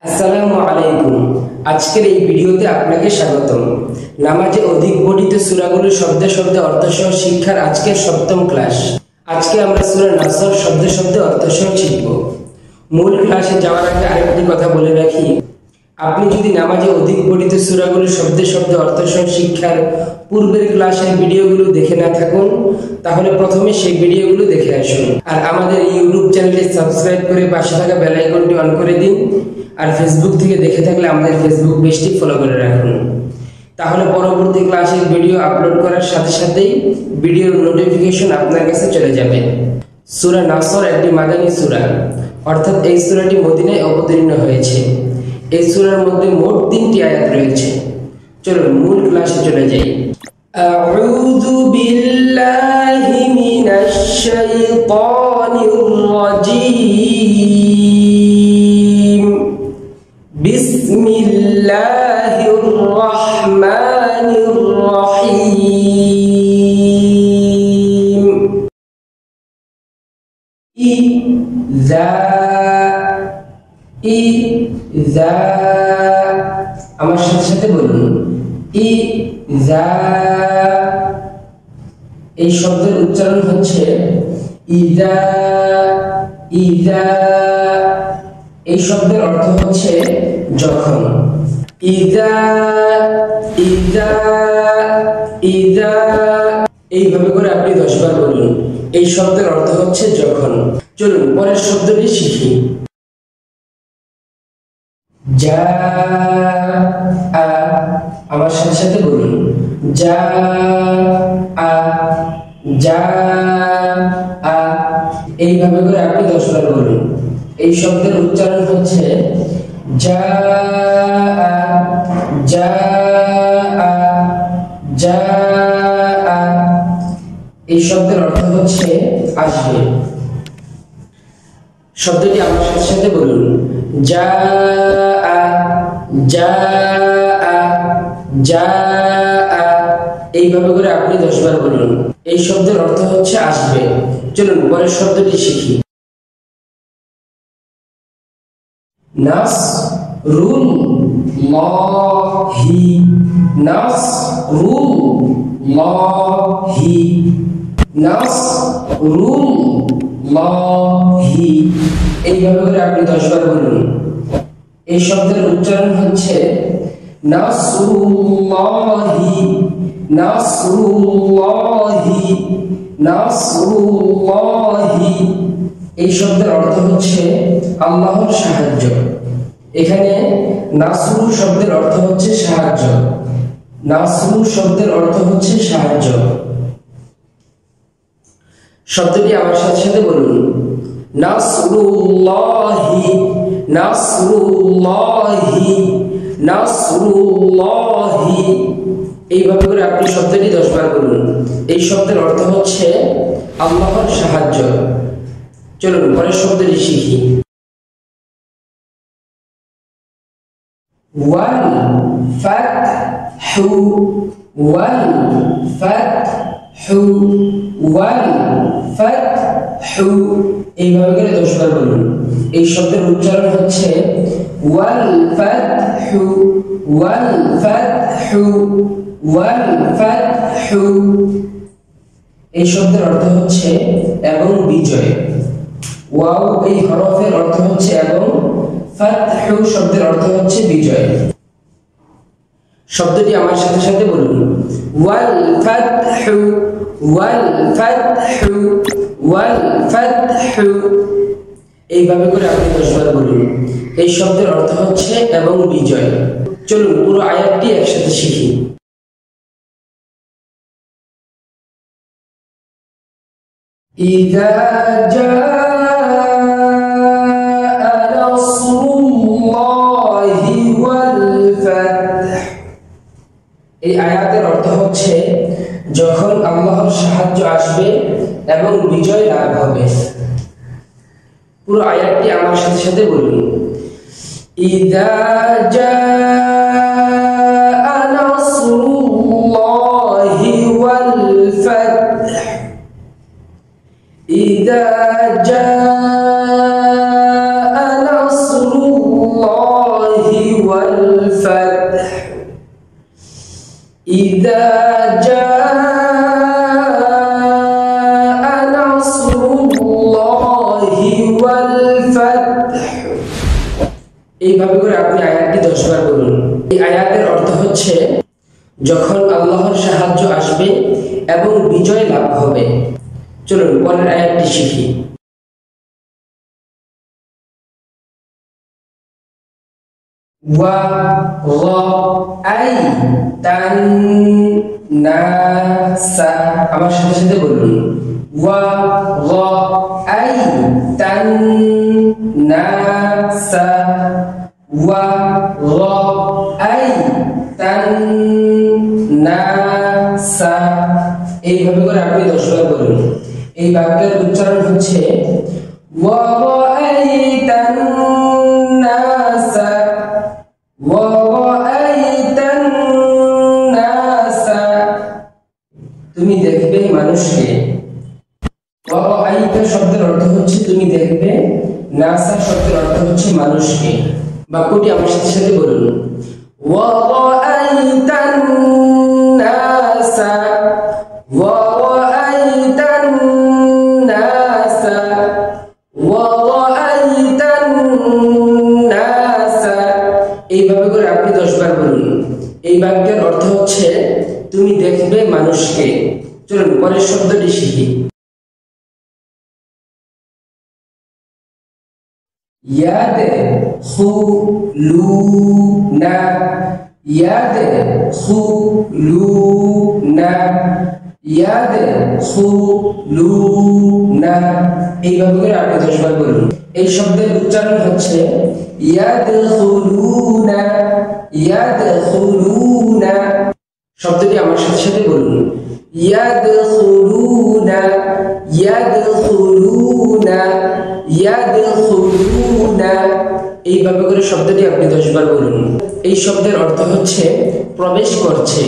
আসসালামু আলাইকুম। আজকের এই ভিডিওতে আপনাকে স্বাগতম। নামাজে অধিক পঠিত সূরাগুলোর শব্দে শব্দে অর্থসহ শিক্ষার আজকের সপ্তম ক্লাস। আজকে আমরা সূরা নাসর শব্দে শব্দে অর্থসহ শিখব। মূল ক্লাসে যাওয়ার আগে আরেকটি কথা বলে রাখি, আপনি যদি নামাজে অধিক পঠিত সূরাগুলোর শব্দে শব্দে অর্থসহ শিক্ষার পূর্বের ক্লাসের ভিডিওগুলো দেখে না থাকুন, তাহলে প্রথমে সেই ভিডিওগুলো দেখে আসুন। আর আমাদের ইউটিউব চ্যানেলটি সাবস্ক্রাইব করে পাশে থাকা বেল আইকনটি অন করে দিন। আর ফেসবুক থেকে দেখে থাকলে আমাদের ফেসবুক পেজটি ফলো করে রাখুন, তাহলে পরবর্তী ক্লাসের ভিডিও আপলোড করার সাথে সাথেই ভিডিওর নোটিফিকেশন আপনার কাছে চলে যাবে। সূরা নাসর একটি মাদানী সূরা, অর্থাৎ এই সূরাটি মদিনায় অবতীর্ণ হয়েছে। এই সূরার মধ্যে মোট 3টি আয়াত রয়েছে। চলুন মূল ক্লাসে চলে যাই। আউযু বিল্লাহি মিনাশ শাইতানির রাজীম। বিসমিল্লাহির রহমানির রহিম। ইযা আমার সাথে সাথে বলুন, ইযা। এই শব্দের উচ্চারণ হচ্ছে ইযা ইযা। এই শব্দের অর্থ হচ্ছে যখন। ইযা ইযা ইযা। এইভাবে করে আপনি 10 বার বলুন। এই শব্দের অর্থ হচ্ছে যখন। চলুন পরের শব্দটি শিখি। যা আমার সাথে সাথে বলুন, যা যা। এইভাবে করে আপনি 10 বার বলুন। এই শব্দের উচ্চারণ হচ্ছে যা যা যা। এই শব্দের অর্থ হচ্ছে আসবে। শব্দটি আমার সাথে সাথে বলুন, যা যা যা। এইভাবে করে আপনি 10 বার বলুন। এই শব্দের অর্থ হচ্ছে আসবে। চলুন পরের শব্দটি শিখি। নাসরুল্লাহি নাসরুল্লাহি নাসরুল্লাহি। এইভাবে করে আপনি 10 বার বলুন। এই শব্দের উচ্চারণ হচ্ছে নাসরুল্লাহি নাসরুল্লাহি নাসরুল্লাহি। এই শব্দের অর্থ হচ্ছে আল্লাহর সাহায্য। এখানে নাসরু শব্দের অর্থ হচ্ছে সাহায্য। নাসরু শব্দের অর্থ হচ্ছে সাহায্য। শব্দটি আমার সাথে সাথে বলুন, নাসরুল্লাহি নাসরুল্লাহি নাসরুল্লাহি। এইভাবে করে আপনি শব্দটি 10 বার বলুন। এই শব্দের অর্থ হচ্ছে আল্লাহর সাহায্য। চলুন পরের শব্দটি শিখি। ওয়াল ফাতহু ওয়াল ফাতহু ওয়াল ফাতহু। এইভাবে করে 10 বার বলুন। এই শব্দের উচ্চারণ হচ্ছে ওয়াল ফাতহু ওয়াল ফাতহু ওয়াল ফাতহু। এই শব্দের অর্থ হচ্ছে এবং বিজয়। ওয়াও এই হরফের অর্থ হচ্ছে এবং, ফাতহু শব্দের অর্থ হচ্ছে বিজয়। শব্দটি আমার সাথে সাথে বলুন, ওয়াল ফাতহু ওয়াল ফাতহু ওয়াল ফাতহু। এইভাবে করে আপনি 10 বার বলুন। এই শব্দের অর্থ হচ্ছে এবং বিজয়। চলুন পুরো আয়াতটি একসাথে শিখি। ইযা জাআ নাসরুল্লাহি ওয়াল ফাতহ। এই আয়াতের অর্থ হচ্ছে যখন আল্লাহর সাহায্য আসবে এবং বিজয় লাভ হবে। পুরো আয়াতটি আমার সাথে সাথে বলুন। ইযা জাআ নাসরুল্লাহি ওয়াল ফাতহ। ইযা জাআ নাসরুল্লাহি والفتح إذا جاء نصر الله والفتح। এইভাবে করে আপনি আয়াতটি 10 বার বলুন। এই আয়াতের অর্থ হচ্ছে যখন আল্লাহর সাহায্য আসবে এবং বিজয় লাভ হবে। চলুন পরের আয়াতটি শিখি। ওয়া রাআইতান নাসা, আমার সাথে সাথে বলুন। ওয়া রাআইতান নাসা, ওয়া রাআইতান নাসা। এইভাবে করে আপনি 10 বার বলুন। এই বাক্যের উচ্চারণ হচ্ছে ওয়া রাআইতান নাসা, ওয়া রাআইতান নাসা। তুমি দেখবে মানুষকে। ওয়া রাআইতা শব্দের অর্থ হচ্ছে তুমি দেখবে, নাসা শব্দের অর্থ হচ্ছে মানুষকে। বাক্যটি আমার সাথে সাথে বলুন। ওয়া রাআইতান নাসা, ওয়া রাআইতান নাসা, ওয়া রাআইতান নাসা। এইভাবে করে আপনি 10 বার বলুন। এই বাক্যের অর্থ হচ্ছে তুমি দেখবে মানুষকে। চলুন পরের শব্দটি শিখি। ইয়াদখুলুনা, ইয়াদখুলুনা, ইয়াদখুলুনা। এইভাবে করে আপনি 10 বার বলুন। এই শব্দের উচ্চারণ হচ্ছে ইয়াদখুলুনা, ইয়াদখুলুনা। শব্দটি আমার সাথে সাথে বলুন। ইয়াদখুলুনা, ইয়াদখুলুনা, ইয়াদখুলুনা। এইভাবে করে শব্দটি আপনি 10 বার বলুন। এই শব্দের অর্থ হচ্ছে প্রবেশ করছে।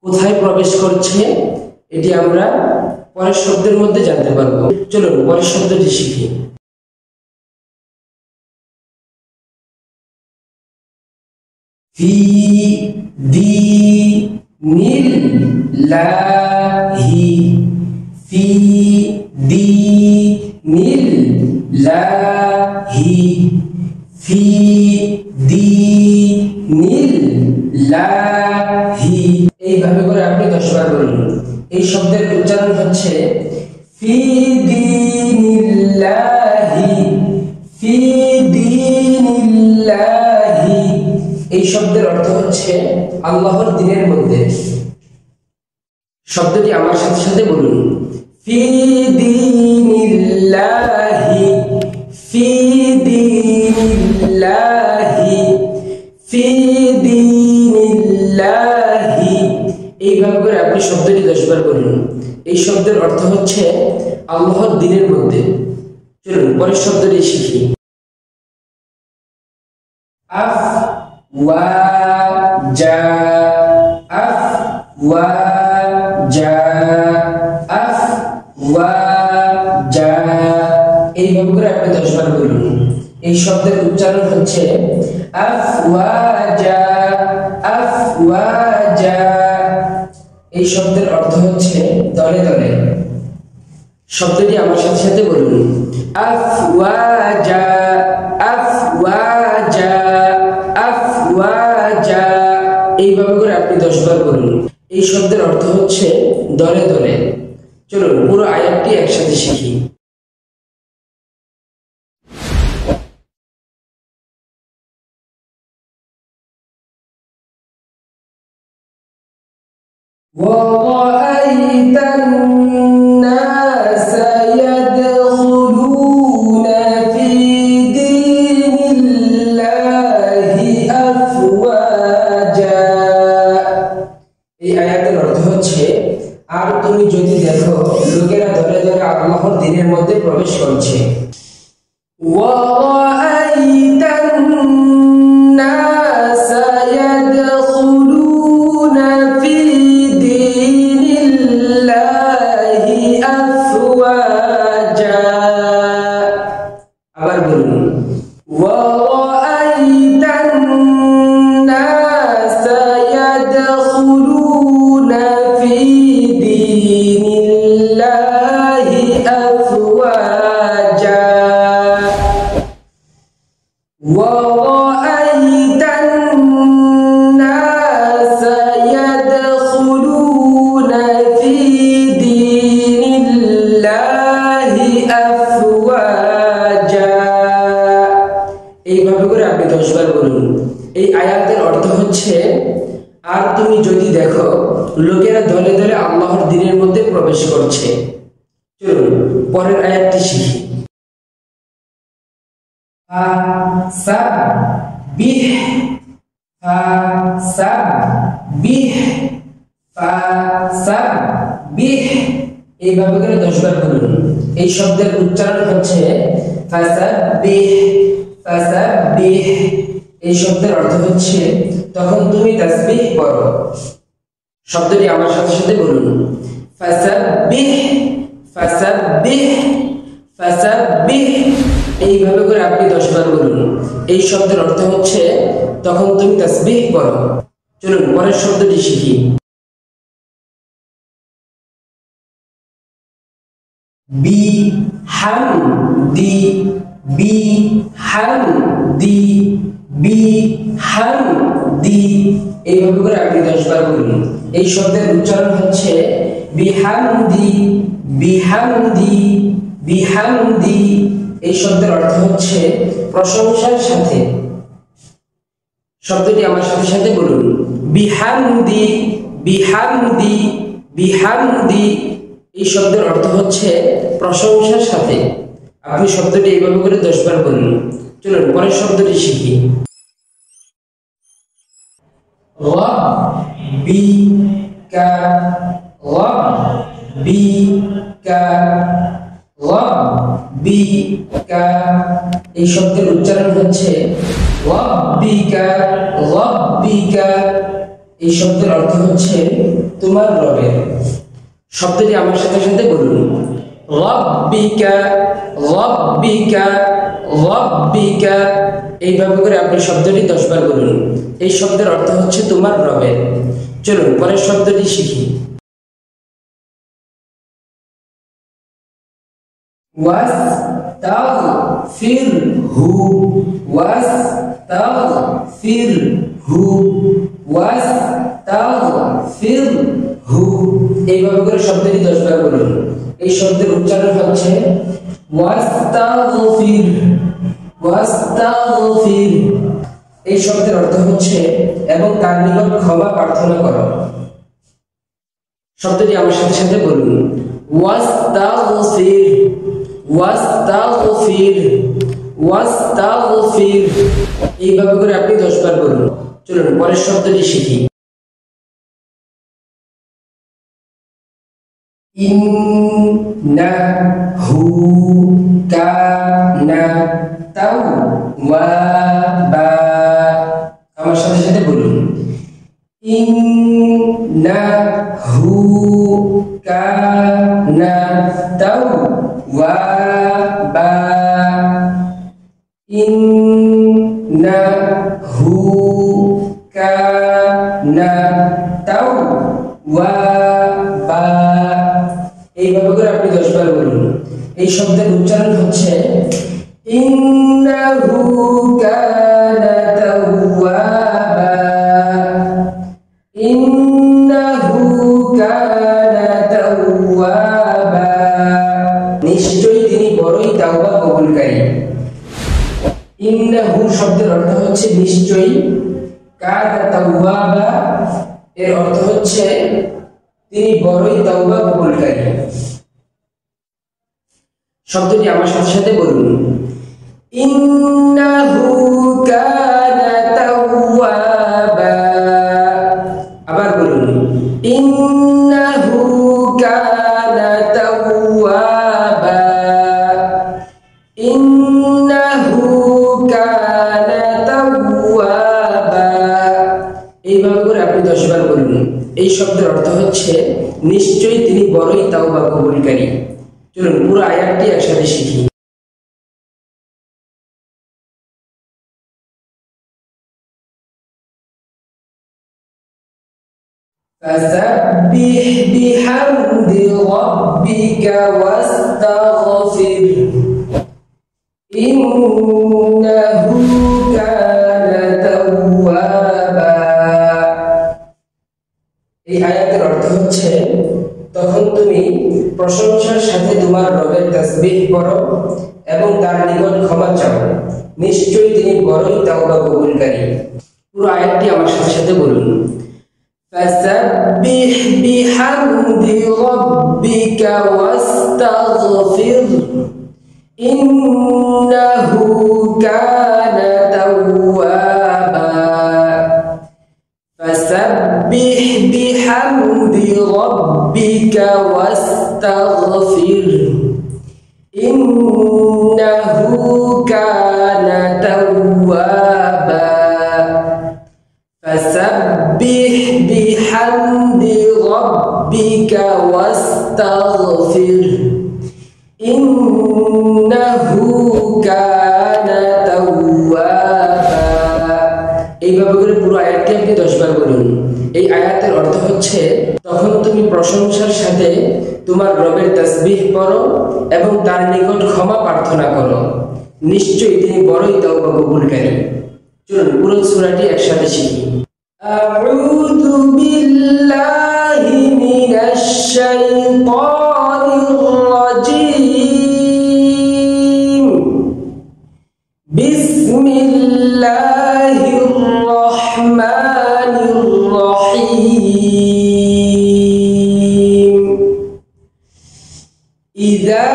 কোথায় প্রবেশ করছে এটি আমরা পরের শব্দের মধ্যে জানতে পারবো। চলুন পরের শব্দটি শিখি। ফি দীনিল্লাহি, ফি দীনিল্লাহি, ফি দীনিল্লাহি। এইভাবে করে আপনি 10 বার বলুন। এই শব্দের উচ্চারণ হচ্ছে ফি দীনিল্লাহি, ফি দীনিল্লাহি। এই শব্দের অর্থ হচ্ছে আল্লাহর দ্বীনের মধ্যে। শব্দটি আমার সাথে সাথে বলুন। ফি দীনিল্লাহি, ফি দীনিল্লাহি, ফি দীনিল্লাহি। এইভাবে করে আপনি শব্দটি 10 বার বলুন। এই শব্দের অর্থ হচ্ছে আল্লাহর দ্বীনের মধ্যে। চলুন পরের শব্দটি শিখি। আফওয়াজা, আফওয়াজা, আফওয়াজা। এইভাবে করে আপনি 10 বার বলুন। এই শব্দের উচ্চারণ হচ্ছে আফওয়াজা, আফওয়াজা। এই শব্দের অর্থ হচ্ছে দলে দলে। শব্দটি আমার সাথে সাথে বলুন। আফওয়াজা, আফওয়াজা, আফওয়াজা। এইভাবে করে আপনি 10 বার বলুন। এই শব্দের অর্থ হচ্ছে দলে দলে। চলুন পুরো আয়াতটি একসাথে শিখি। وَرَأَيْتَ النَّاسَ يَدْخُلُونَ فِي دِينِ اللَّهِ أَفْوَاجًا। এই আয়াতের অর্থ হচ্ছে আর তুমি যদি দেখো লোকেরা দলে দলে আল্লাহর দ্বীনের মধ্যে প্রবেশ করছে। وَرَأَيْتَ النَّاسَ يَدْخُلُونَ فِي دِينِ اللَّهِ أَفْوَاجًا। আবার বলুন। وَرَأَيْتَ رأيت الناس يدخلون في دين الله أفواجا এইভাবে করে আপনি 10 বার বলুন। এই আয়াতের অর্থ হচ্ছে, আর তুমি যদি দেখো লোকেরা দলে দলে আল্লাহর দ্বীনের মধ্যে প্রবেশ করছে। চলুন পরের আয়াতটি শিখি। ফাসাব্বিহ ফাসাব্বিহ ফাসাব্বিহ এইভাবে করে 10 বার বলুন। এই শব্দের উচ্চারণ হচ্ছে ফাসাব্বিহ ফাসাব্বিহ। এই শব্দের অর্থ হচ্ছে তখন তুমি তাসবিহ পড়ো। শব্দটি আমার সাথে সাথে বলুন। ফাসাব্বিহ ফাসাব্বিহ ফাসাব্বিহ এইভাবে করে আপনি 10 বার বলুন। এই শব্দের অর্থ হচ্ছে তখন তুমি তাসবিহ পড়ো। চলুন পরের শব্দটি শিখি। বিহামদি বিহামদি বিহামদি এইভাবে করে আপনি 10 বার বলুন। এই শব্দের উচ্চারণ হচ্ছে বিহামদি বিহামদি বিহামদি। এই শব্দের অর্থ হচ্ছে প্রশংসার সাথে। শব্দটি আমার সাথে সাথে বলুন। বিহামদি বিহামদি বিহামদি এই শব্দের অর্থ হচ্ছে প্রশংসার সাথে। আপনি শব্দটি এইভাবে করে 10 বার বলুন। চলুন পরের শব্দটি শিখি। রাব্বিকা রাব্বিকা রাব্বিকা এই শব্দের উচ্চারণ হচ্ছে রাব্বিকা রাব্বিকা। এই শব্দের অর্থ হচ্ছে তোমার রবের। শব্দটি আমার সাথে সাথে বলুন। রাব্বিকা রাব্বিকা রাব্বিকা এইভাবে করে আপনি শব্দটি 10 বার বলুন। এই শব্দের অর্থ হচ্ছে তোমার রবের। চলুন পরের শব্দটি শিখি। ওয়াস্তাগফিরহু ওয়াস্তাগফিরহু ওয়াস্তাগফিরহু এইভাবে করে শব্দটি 10 বার বলুন। এই শব্দের উচ্চারণ হচ্ছে ওয়াস্তাগফির ওয়াস্তাগফির। এই শব্দের অর্থ হচ্ছে এবং তার নিকট ক্ষমা প্রার্থনা করো। শব্দটি আমার সাথে সাথে বলুন। ওয়াস্তাগফির ওয়াস্তাগফির ওয়াস্তাগফির এইভাবে করে আপনি 10 বার বলুন। চলুন পরের শব্দটি শিখি। ইন্নাহু কানা তাওয়াবা আমার সাথে সাথে বলুন। ইন্নাহু কানা তাওয়াবা ইন্নাহু কানা তাওয়াবা এইভাবে করে আপনি 10 বার বলুন। এই শব্দের উচ্চারণ হচ্ছে ইন্নাহু কানা তাওয়াবা ইন্নাহু কানা তাওয়াবা নিশ্চয়ই তিনি বড়ই তাওবা কবুলকারী। ইন্নাহু শব্দের অর্থ হচ্ছে নিশ্চয়ই, কানা তাওয়াবা এর অর্থ হচ্ছে তিনি বড়ই তাওবা কবুলকারী। শব্দটি আমার সাথে সাথে বলুন। ইন্নাহু কানা তাওয়াবা আবার বলুন। ইন্নাহু কানা তাওয়াবা ইন্নাহু কানা তাওয়াবা এইভাবে করে আপনি 10 বার বলুন। এই শব্দের অর্থ হচ্ছে নিশ্চয়ই তিনি বড়ই তাওবা কবুলকারী। চলুন পুরো আয়াতটি একসাথে শিখি। ফাসাব্বিহ বিহামদি রাব্বিকা ওয়াস্তাগফির ইন্নাহু কানা পড়ো এবং তার নিকট ক্ষমা চাও, নিশ্চয়ই তিনি বড়ই তাওবা কবুলকারী। পুরো আয়াতটি আমার সাথে সাথে বলুন। فسبح بحمد ربك واستغفر إنه كان توابا فسبح بحمد ربك واستغفر إنه كان توابا فسبح بحمد ربك واستغفر إنه كان توابا। এইভাবে করে পুরো আয়াতটি আপনি 10 বার বলুন। এই আয়াতের অর্থ হচ্ছে, তখন তুমি প্রশংসার সাথে তোমার রবের তাসবিহ পড়ো এবং তার নিকট ক্ষমা প্রার্থনা করো, নিশ্চয়ই তিনি বড়ই তাওবা কবুলকারী। চলুন পুরো সূরাটি একসাথে শিখি। আউযু বিল্লাহি মিনাশ শাইতানির রাজীম। বিসমিল্লাহির রহমানির রহিম। ইযা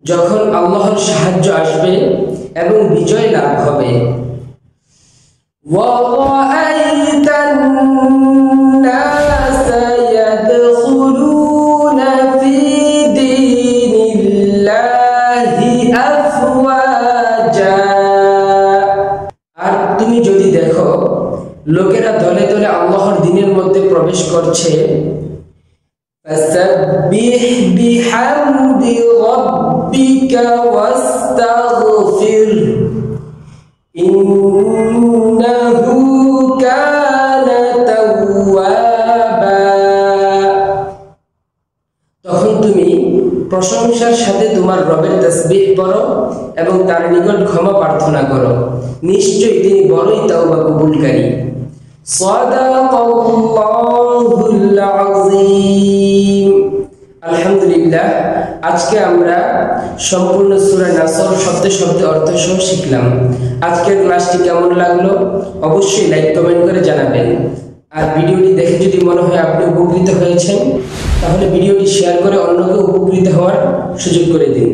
যখন আল্লাহর সাহায্য আসবে এবং বিজয় লাভ হবে। আর তুমি যদি দেখো লোকেরা দলে দলে আল্লাহর দ্বীনের মধ্যে প্রবেশ করছে, فسبح بحمد ربك واستغفر إنه كان توابا। তখন তুমি প্রশংসার সাথে তোমার রবের তাসবিহ পড়ো এবং তার নিকট ক্ষমা প্রার্থনা করো, নিশ্চয়ই তিনি বড়ই তাওবা কবুলকারী। সাদাকাল্লাহুল আযীম। আলহামদুলিল্লাহ, আজকে আমরা সম্পূর্ণ সূরা নাসর শব্দে শব্দে অর্থ সহ শিখলাম। আজকের ক্লাসটি কেমন লাগলো অবশ্যই লাইক কমেন্ট করে জানাবেন। আর ভিডিওটি দেখে যদি মনে হয় আপনি উপকৃত হয়েছেন, তাহলে ভিডিওটি শেয়ার করে অন্যকে উপকৃত হওয়ার সুযোগ করে দিন।